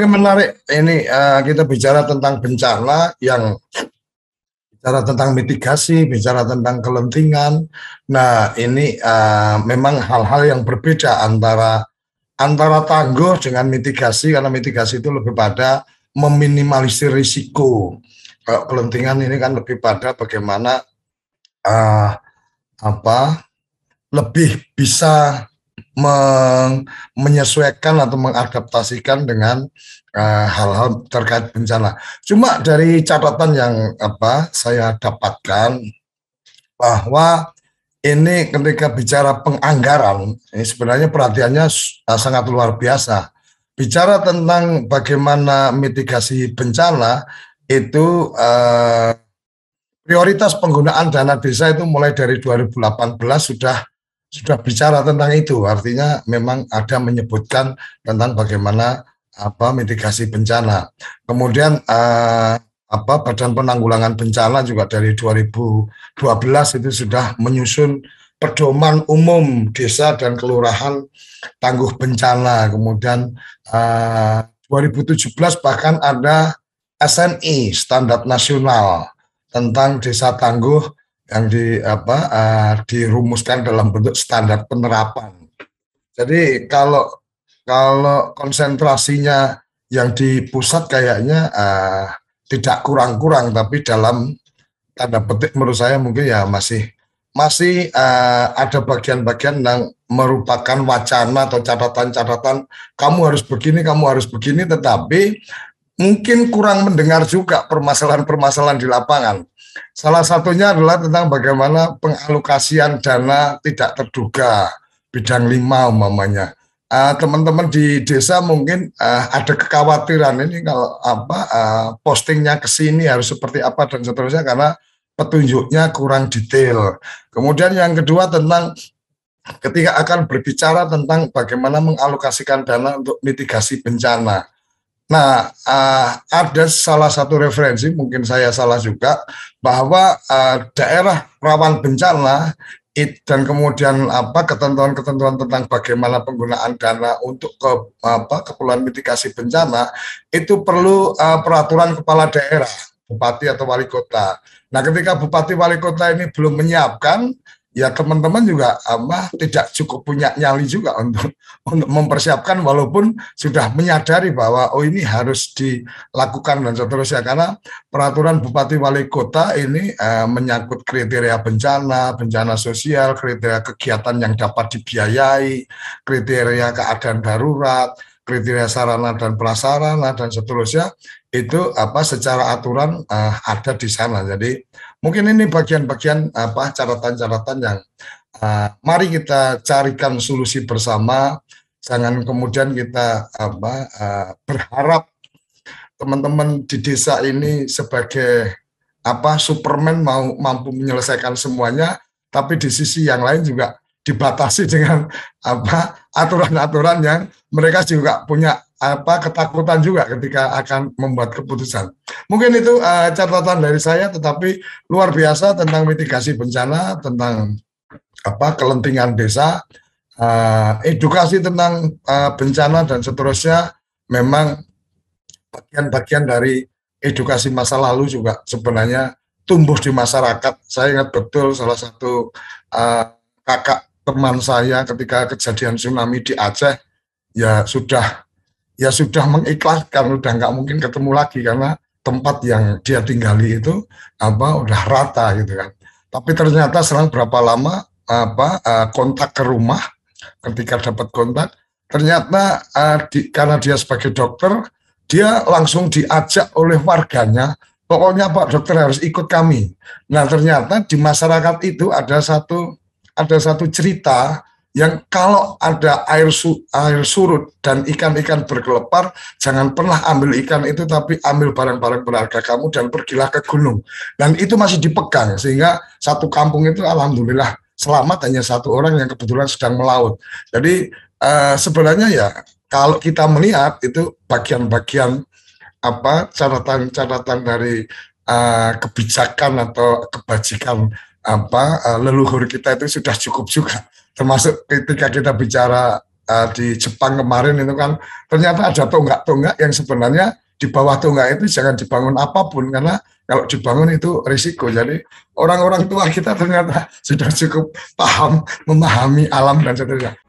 Oke, menarik. Ini kita bicara tentang bencana yang bicara tentang mitigasi, bicara tentang kelentingan. Nah, ini memang hal-hal yang berbeda antara tangguh dengan mitigasi, karena mitigasi itu lebih pada meminimalisir risiko. Kalau kelentingan ini kan lebih pada bagaimana uh, apa lebih bisa menyesuaikan atau mengadaptasikan dengan hal-hal terkait bencana. Cuma dari catatan yang saya dapatkan bahwa ini ketika bicara penganggaran, ini sebenarnya perhatiannya sangat luar biasa. Bicara tentang bagaimana mitigasi bencana itu prioritas penggunaan dana desa itu mulai dari 2018 sudah bicara tentang itu. Artinya memang ada menyebutkan tentang bagaimana mitigasi bencana. Kemudian Badan Penanggulangan Bencana juga dari 2012 itu sudah menyusun pedoman umum desa dan kelurahan tangguh bencana. Kemudian 2017 bahkan ada SNI, Standar Nasional tentang desa tangguh yang dirumuskan dalam bentuk standar penerapan. Jadi kalau konsentrasinya yang di pusat kayaknya tidak kurang-kurang, tapi dalam tanda petik menurut saya mungkin ya masih ada bagian-bagian yang merupakan wacana atau catatan-catatan kamu harus begini, tetapi mungkin kurang mendengar juga permasalahan-permasalahan di lapangan. Salah satunya adalah tentang bagaimana pengalokasian dana tidak terduga, bidang 5 umpamanya. Teman-teman di desa mungkin ada kekhawatiran ini kalau postingnya ke sini harus seperti apa dan seterusnya karena petunjuknya kurang detail. Kemudian yang kedua tentang ketika akan berbicara tentang bagaimana mengalokasikan dana untuk mitigasi bencana. Nah, ada salah satu referensi, mungkin saya salah juga, bahwa daerah rawan bencana dan kemudian ketentuan-ketentuan tentang bagaimana penggunaan dana untuk keperluan mitigasi bencana itu perlu peraturan kepala daerah, bupati atau wali kota. Nah, ketika bupati wali kota ini belum menyiapkan, ya teman-teman juga tidak cukup punya nyali juga untuk mempersiapkan walaupun sudah menyadari bahwa ini harus dilakukan dan seterusnya, karena peraturan bupati wali kota ini menyangkut kriteria bencana sosial, kriteria kegiatan yang dapat dibiayai, kriteria keadaan darurat, kriteria sarana dan prasarana dan seterusnya itu secara aturan ada di sana. Jadi mungkin ini bagian-bagian catatan-catatan yang mari kita carikan solusi bersama. Jangan kemudian kita berharap teman-teman di desa ini sebagai Superman mampu menyelesaikan semuanya, tapi di sisi yang lain juga dibatasi dengan aturan-aturan yang mereka juga punya ketakutan juga ketika akan membuat keputusan. Mungkin itu catatan dari saya, tetapi luar biasa tentang mitigasi bencana, tentang kelentingan desa, edukasi tentang bencana dan seterusnya. Memang bagian-bagian dari edukasi masa lalu juga sebenarnya tumbuh di masyarakat. Saya ingat betul salah satu kakak teman saya ketika kejadian tsunami di Aceh ya sudah mengikhlaskan, udah nggak mungkin ketemu lagi karena tempat yang dia tinggali itu udah rata gitu kan. Tapi ternyata selang berapa lama kontak ke rumah, ketika dapat kontak ternyata karena dia sebagai dokter, dia langsung diajak oleh warganya, pokoknya Pak Dokter harus ikut kami. Nah ternyata di masyarakat itu ada satu cerita yang kalau ada air surut dan ikan-ikan berkelepar, jangan pernah ambil ikan itu, tapi ambil barang-barang berharga kamu dan pergilah ke gunung. Dan itu masih dipegang, sehingga satu kampung itu alhamdulillah selamat, hanya satu orang yang kebetulan sedang melaut. Jadi sebenarnya ya kalau kita melihat itu bagian-bagian catatan-catatan dari kebijakan atau kebajikan leluhur kita itu sudah cukup juga. Termasuk ketika kita bicara di Jepang kemarin itu kan ternyata ada tonggak-tonggak yang sebenarnya di bawah tonggak itu jangan dibangun apapun karena kalau dibangun itu risiko. Jadi orang-orang tua kita ternyata sudah cukup paham, memahami alam dan seterusnya.